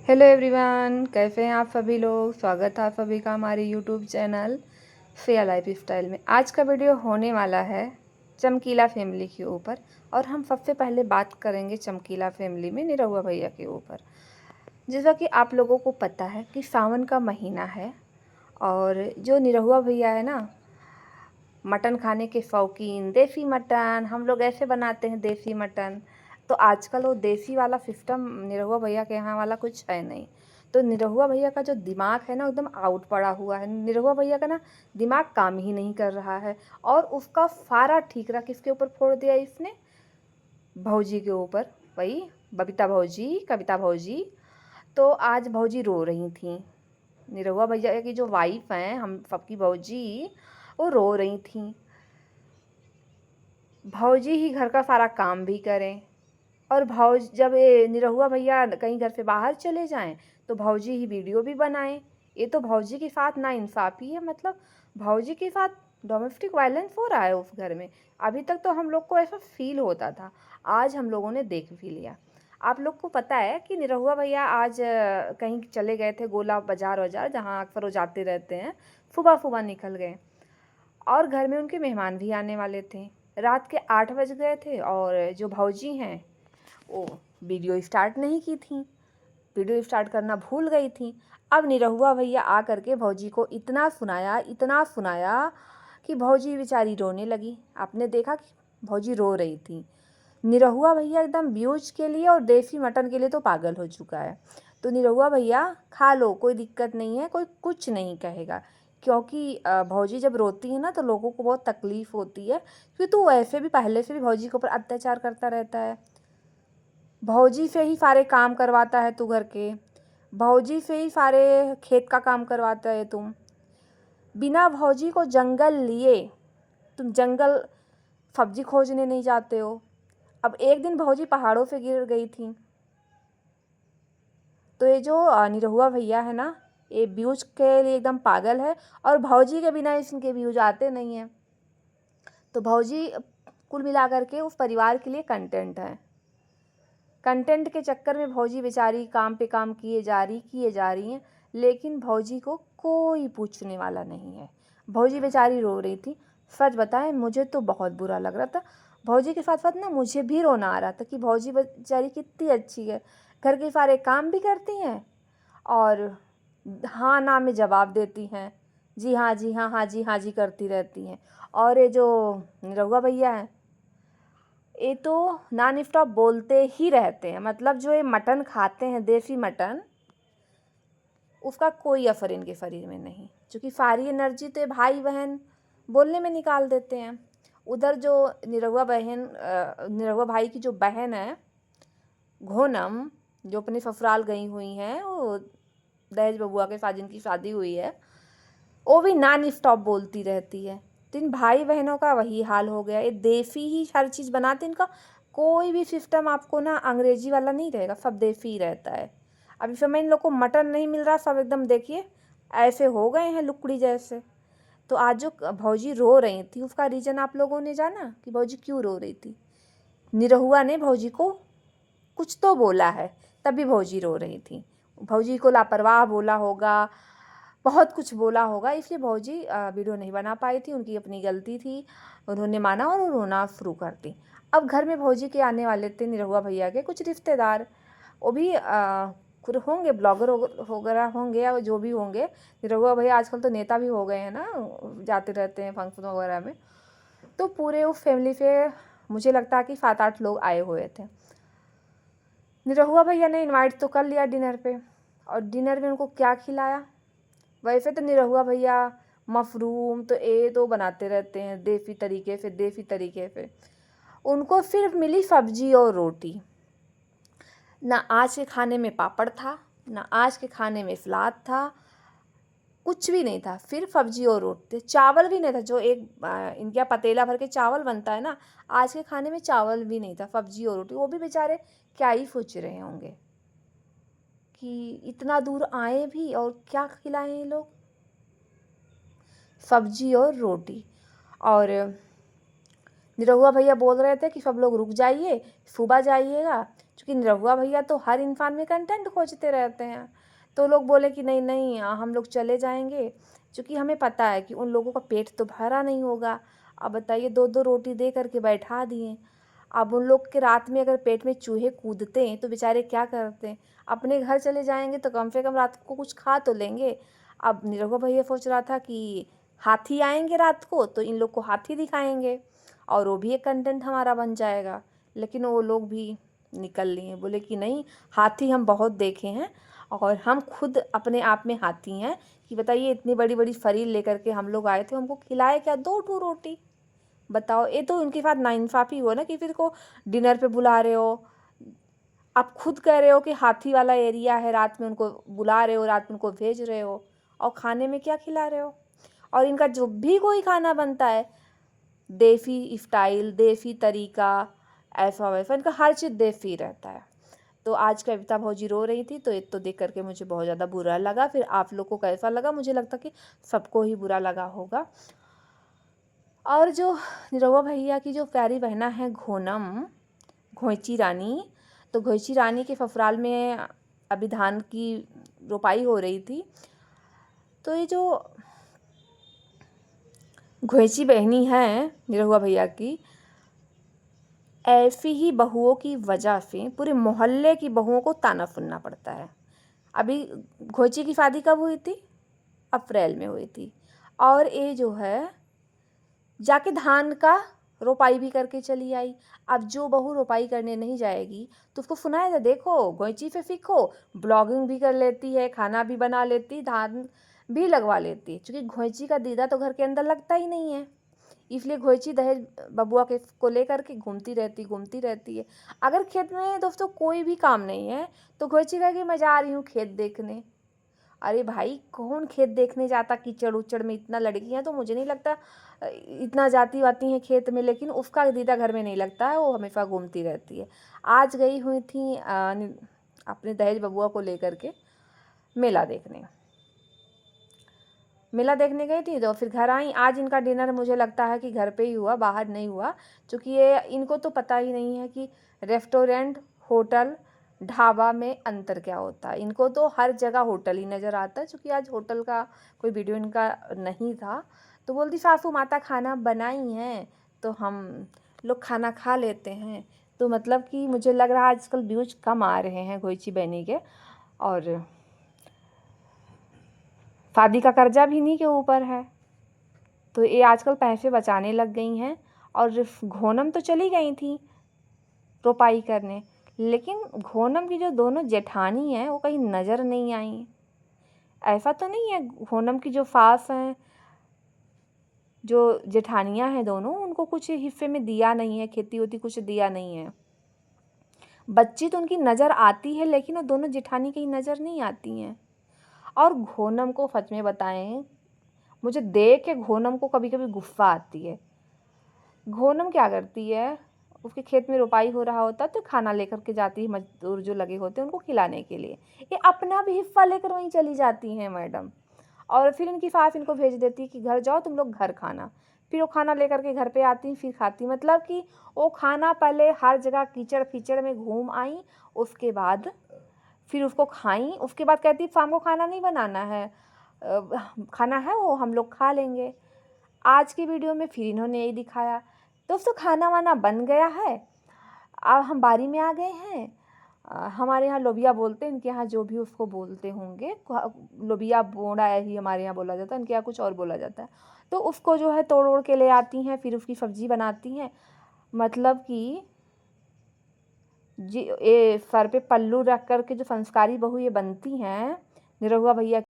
Hello everyone, कैसे हैं आप सभी लोग। स्वागत है आप सभी का हमारे YouTube channel fair life style में। आज का वीडियो होने वाला है चमकीला फैमिली के ऊपर, और हम सबसे पहले बात करेंगे चमकीला फैमिली में निरहुआ भैया के ऊपर। जैसा कि आप लोगों को पता है कि सावन का महीना है, और जो निरहुआ भैया है ना, मटन खाने के शौकीन, देसी मटन हम लोग ऐसे बनाते हैं देसी मटन। तो आजकल वो देसी वाला सिस्टम निरहुआ भैया के यहाँ वाला कुछ है नहीं। तो निरहुआ भैया का जो दिमाग है ना, एकदम आउट पड़ा हुआ है। निरहुआ भैया का ना दिमाग काम ही नहीं कर रहा है, और उसका सारा ठीकरा किसके ऊपर फोड़ दिया इसने? भौजी के ऊपर। वही बबीता भौजी, कविता भौजी। तो आज भौजी रो रही थी। निरहुआ भैया की जो वाइफ हैं, हम सबकी भौजी, वो रो रही थी। भौजी ही घर का सारा काम भी करें, और भौज जब ये निरहुआ भैया कहीं घर से बाहर चले जाएं तो भौजी ही वीडियो भी बनाएं। ये तो भौजी के साथ नाइंसाफ़ी है। मतलब भौजी के साथ डोमेस्टिक वायलेंस हो रहा है उस घर में। अभी तक तो हम लोग को ऐसा फील होता था, आज हम लोगों ने देख भी लिया। आप लोग को पता है कि निरहुआ भैया आज कहीं चले गए थे, गोला बाजार वजार, जहाँ अक्सर वो जाते रहते हैं। सुबह सुबह निकल गए, और घर में उनके मेहमान भी आने वाले थे। रात के 8 बज गए थे, और जो भौजी हैं वो वीडियो स्टार्ट नहीं की थी, वीडियो स्टार्ट करना भूल गई थी। अब निरहुआ भैया आ करके भौजी को इतना सुनाया कि भौजी बेचारी रोने लगी। आपने देखा कि भौजी रो रही थी। निरहुआ भैया एकदम व्यूज के लिए और देसी मटन के लिए तो पागल हो चुका है। तो निरहुआ भैया खा लो, कोई दिक्कत नहीं है, कोई कुछ नहीं कहेगा। क्योंकि भौजी जब रोती है ना तो लोगों को बहुत तकलीफ़ होती है, क्योंकि तू वैसे भी पहले से भी भौजी के ऊपर अत्याचार करता रहता है। भौजी से ही सारे काम करवाता है तू घर के, भौजी से ही सारे खेत का काम करवाता है तुम। बिना भौजी को जंगल लिए तुम जंगल सब्जी खोजने नहीं जाते हो। अब एक दिन भौजी पहाड़ों से गिर गई थी। तो ये जो निरहुआ भैया है ना, ये व्यूज के लिए एकदम पागल है, और भौजी के बिना इनके व्यूज आते नहीं हैं। तो भौजी कुल मिलाकर के उस परिवार के लिए कंटेंट है। कंटेंट के चक्कर में भौजी बेचारी काम पे काम किए जा रही हैं, लेकिन भौजी को कोई पूछने वाला नहीं है। भौजी बेचारी रो रही थी। सच बताएं, मुझे तो बहुत बुरा लग रहा था। भौजी के साथ साथ ना मुझे भी रोना आ रहा था कि भौजी बेचारी कितनी अच्छी है, घर के सारे काम भी करती हैं, और हाँ ना में जवाब देती हैं, जी हाँ जी हाँ, हाँ जी हाँ जी करती रहती हैं। और ये जो निरहुआ भैया हैं, ये तो नॉन स्टॉप बोलते ही रहते हैं। मतलब जो ये मटन खाते हैं, देसी मटन, उसका कोई असर इनके शरीर में नहीं, क्योंकि सारी एनर्जी तो ये भाई बहन बोलने में निकाल देते हैं। उधर जो निरहुआ भाई की जो बहन है घोनम, जो अपने ससुराल गई हुई हैं, वो दहेज बबुआ के साथ जिनकी शादी हुई है, वो भी नॉन स्टॉप बोलती रहती है। तो इन भाई बहनों का वही हाल हो गया। ये देसी ही हर चीज़ बनाते, इनका कोई भी सिस्टम आपको ना अंग्रेजी वाला नहीं रहेगा, सब देसी ही रहता है। अब इस समय इन लोग को मटन नहीं मिल रहा, सब एकदम देखिए ऐसे हो गए हैं लुकड़ी जैसे। तो आज जो भौजी रो रही थी, उसका रीज़न आप लोगों ने जाना कि भौजी क्यों रो रही थी? निरहुआ ने भौजी को कुछ तो बोला है, तभी भौजी रो रही थी। भौजी को लापरवाह बोला होगा, बहुत कुछ बोला होगा, इसलिए भौजी वीडियो नहीं बना पाई थी। उनकी अपनी गलती थी, उन्होंने माना और रोना शुरू कर दी। अब घर में भौजी के आने वाले थे निरहुआ भैया के कुछ रिश्तेदार, वो भी खुद होंगे, ब्लॉगर वगैरह होंगे, या जो भी होंगे। निरहुआ भैया आजकल तो नेता भी हो गए हैं ना, जाते रहते हैं फंक्शन वगैरह में। तो पूरे उस फैमिली से मुझे लगता है कि 7-8 लोग आए हुए थे। निरहुआ भैया ने इनवाइट तो कर लिया डिनर पे, और डिनर में उनको क्या खिलाया? वैसे तो निरहुआ भैया मशरूम तो ये तो बनाते रहते हैं देसी तरीके से। उनको सिर्फ मिली सब्जी और रोटी। ना आज के खाने में पापड़ था, ना आज के खाने में सलाद था, कुछ भी नहीं था, सिर्फ सब्जी और रोटी। चावल भी नहीं था, जो एक इनके यहाँ पतीला भर के चावल बनता है ना, आज के खाने में चावल भी नहीं था, सब्जी और रोटी। वो भी बेचारे क्या ही सोच रहे होंगे कि इतना दूर आए भी और क्या खिलाएं ये लोग? सब्जी और रोटी। और निरहुआ भैया बोल रहे थे कि सब लोग रुक जाइए, सुबह जाइएगा, क्योंकि निरहुआ भैया तो हर इंसान में कंटेंट खोजते रहते हैं। तो लोग बोले कि नहीं नहीं हम लोग चले जाएंगे, क्योंकि हमें पता है कि उन लोगों का पेट तो भरा नहीं होगा। अब बताइए, 2-2 रोटी दे करके बैठा दिए। अब उन लोग के रात में अगर पेट में चूहे कूदते हैं तो बेचारे क्या करते हैं? अपने घर चले जाएंगे तो कम से कम रात को कुछ खा तो लेंगे। अब निरहुआ भैया सोच रहा था कि हाथी आएंगे रात को तो इन लोग को हाथी दिखाएंगे और वो भी एक कंटेंट हमारा बन जाएगा। लेकिन वो लोग भी निकल लिए, बोले कि नहीं, हाथी हम बहुत देखे हैं और हम खुद अपने आप में हाथी हैं। कि बताइए, इतनी बड़ी बड़ी फरील लेकर के हम लोग आए थे, हमको खिलाए क्या 2 रोटी? बताओ, ये तो उनके साथ नाइंसाफ़ी हुआ ना कि फिर को डिनर पे बुला रहे हो। आप खुद कह रहे हो कि हाथी वाला एरिया है, रात में उनको बुला रहे हो, रात में उनको भेज रहे हो, और खाने में क्या खिला रहे हो? और इनका जो भी कोई खाना बनता है, देसी स्टाइल, देसी तरीका, ऐसा वैसा, इनका हर चीज़ देसी रहता है। तो आज कविता भौजी रो रही थी, तो ये तो देख करके मुझे बहुत ज़्यादा बुरा लगा। फिर आप लोग को कैसा लगा? मुझे लगता कि सबको ही बुरा लगा होगा। और जो निरहुआ भैया की जो प्यारी बहना है घोनम, घोंची रानी, तो घोंची रानी के ससुराल में अभी धान की रोपाई हो रही थी। तो ये जो घोंची बहनी है निरहुआ भैया की, ऐसी ही बहुओं की वजह से पूरे मोहल्ले की बहुओं को ताना सुनना पड़ता है। अभी घोंची की शादी कब हुई थी? अप्रैल में हुई थी। और ये जो है जाके धान का रोपाई भी करके चली आई। अब जो बहू रोपाई करने नहीं जाएगी तो उसको सुनाया जाए, देखो घोंची से सीखो, ब्लॉगिंग भी कर लेती है, खाना भी बना लेती, धान भी लगवा लेती है। क्योंकि घोंची का दीदा तो घर के अंदर लगता ही नहीं है, इसलिए घोंची दहेज बबुआ के को लेकर के घूमती रहती है। अगर खेत में दोस्तों कोई भी काम नहीं है तो घोंची कहेगी मैं जा रही हूँ खेत देखने। अरे भाई, कौन खेत देखने जाता? कीचड़ उचड़ में इतना लड़कियां तो मुझे नहीं लगता इतना जाती वाती हैं खेत में, लेकिन उसका दीदा घर में नहीं लगता है, वो हमेशा घूमती रहती है। आज गई हुई थी अपने दहेज बबुआ को लेकर के मेला देखने। मेला देखने गई थी तो फिर घर आई। आज इनका डिनर मुझे लगता है कि घर पे ही हुआ, बाहर नहीं हुआ, क्योंकि ये इनको तो पता ही नहीं है कि रेस्टोरेंट, होटल, ढाबा में अंतर क्या होता है। इनको तो हर जगह होटल ही नज़र आता है। क्योंकि आज होटल का कोई वीडियो इनका नहीं था, तो बोलती सासू माता खाना बनाई हैं तो हम लोग खाना खा लेते हैं। तो मतलब कि मुझे लग रहा है आजकल व्यूज कम आ रहे हैं घोंची बहनी के, और शादी का कर्जा भी इन्हीं के ऊपर है। तो ये आजकल पैसे बचाने लग गई हैं। और घोनम तो चली गई थी रोपाई करने, लेकिन घोनम की जो दोनों जेठानी हैं वो कहीं नज़र नहीं आई। ऐसा तो नहीं है घोनम की जो सास हैं, जो जेठानियां हैं दोनों, उनको कुछ हिस्से में दिया नहीं है, खेती होती कुछ दिया नहीं है। बच्ची तो उनकी नज़र आती है, लेकिन वो दोनों जेठानी कहीं नज़र नहीं आती हैं। और घोनम को सच में बताएं, मुझे देख के घोनम को कभी कभी गुस्सा आती है। घोनम क्या करती है, उसके खेत में रोपाई हो रहा होता तो खाना लेकर के जाती है, मजदूर जो लगे होते हैं उनको खिलाने के लिए। ये अपना भी हिस्सा लेकर वहीं चली जाती हैं मैडम, और फिर इनकी सास इनको भेज देती है कि घर जाओ तुम लोग घर खाना। फिर वो खाना लेकर के घर पे आती फिर खाती। मतलब कि वो खाना पहले हर जगह कीचड़ कीचड़ में घूम आई, उसके बाद फिर उसको खाई, उसके बाद कहती शाम को खाना नहीं बनाना है, खाना है वो हम लोग खा लेंगे। आज की वीडियो में फिर इन्होंने यही दिखाया। दोस्तों, खाना वाना बन गया है, अब हम बारी में आ गए हैं। हमारे यहाँ लोबिया बोलते हैं, इनके यहाँ जो भी उसको बोलते होंगे, लोबिया बोड़ा ही हमारे यहाँ बोला जाता है, इनके यहाँ कुछ और बोला जाता है। तो उसको जो है तोड़ ओड़ के ले आती हैं, फिर उसकी सब्ज़ी बनाती हैं। मतलब कि जी, ये सर पे पल्लू रख कर के जो संस्कारी बहू ये बनती हैं निरहुआ भैया